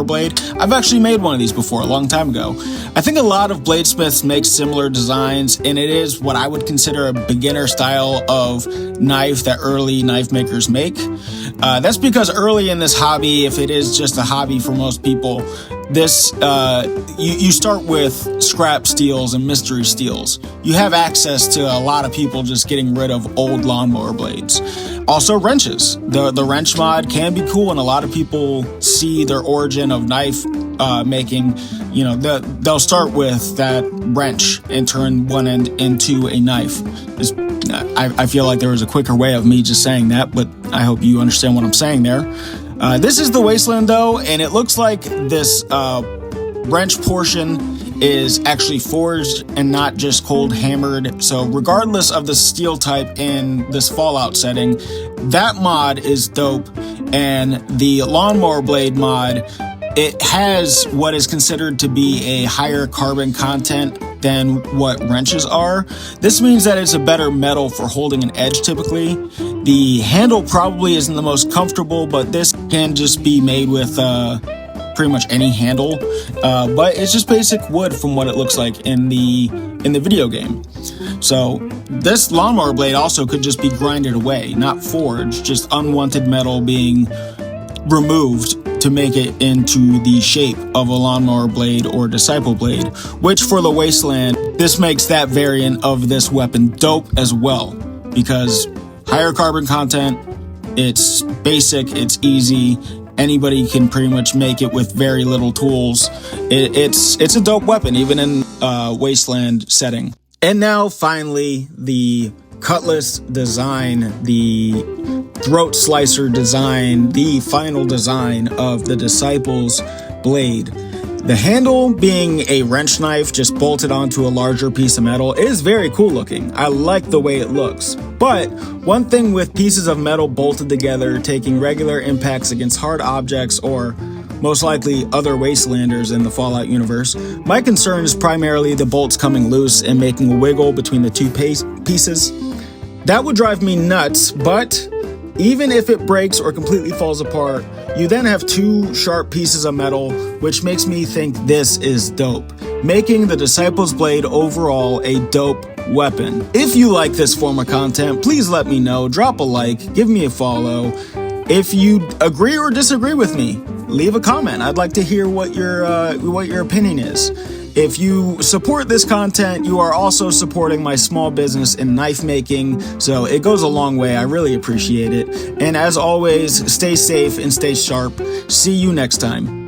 blade. I've actually made one of these before a long time ago. I think a lot of bladesmiths make similar designs, and it is what I would consider a beginner style of knife that early knife makers make. That's because early in this hobby, if it is just a hobby for most people, this you start with scrap steels and mystery steels. You have access to a lot of people just getting rid of old lawnmower blades. Also wrenches. The wrench mod can be cool, and a lot of people see their origin of knife making. You know, they'll start with that wrench and turn one end into a knife. I feel like there was a quicker way of me just saying that, but I hope you understand what I'm saying there. This is the Wasteland though, and it looks like this wrench portion is actually forged and not just cold hammered. So regardless of the steel type in this Fallout setting, that mod is dope. And the lawnmower blade mod, it has what is considered to be a higher carbon content than what wrenches are. This means that it's a better metal for holding an edge typically. The handle probably isn't the most comfortable, but this can just be made with pretty much any handle, but it's just basic wood from what it looks like in the video game. So this lawnmower blade also could just be grinded away, not forged, just unwanted metal being removed to make it into the shape of a lawnmower blade or disciple blade, which for the Wasteland, this makes that variant of this weapon dope as well, because higher carbon content, it's basic, it's easy, anybody can pretty much make it with very little tools. It's a dope weapon, even in Wasteland setting. And now, finally, the cutlass design, the throat slicer design, the final design of the Disciples blade. The handle being a wrench knife just bolted onto a larger piece of metal is very cool looking. I like the way it looks. But one thing with pieces of metal bolted together, taking regular impacts against hard objects or most likely other Wastelanders in the Fallout universe, my concern is primarily the bolts coming loose and making a wiggle between the two pieces. That would drive me nuts, but even if it breaks or completely falls apart, you then have two sharp pieces of metal, which makes me think this is dope, making the Disciples blade overall a dope weapon. If you like this form of content, please let me know, drop a like, give me a follow. If you agree or disagree with me, leave a comment. I'd like to hear what your opinion is. If you support this content, you are also supporting my small business in knife making, so it goes a long way. I really appreciate it. And as always, stay safe and stay sharp. See you next time.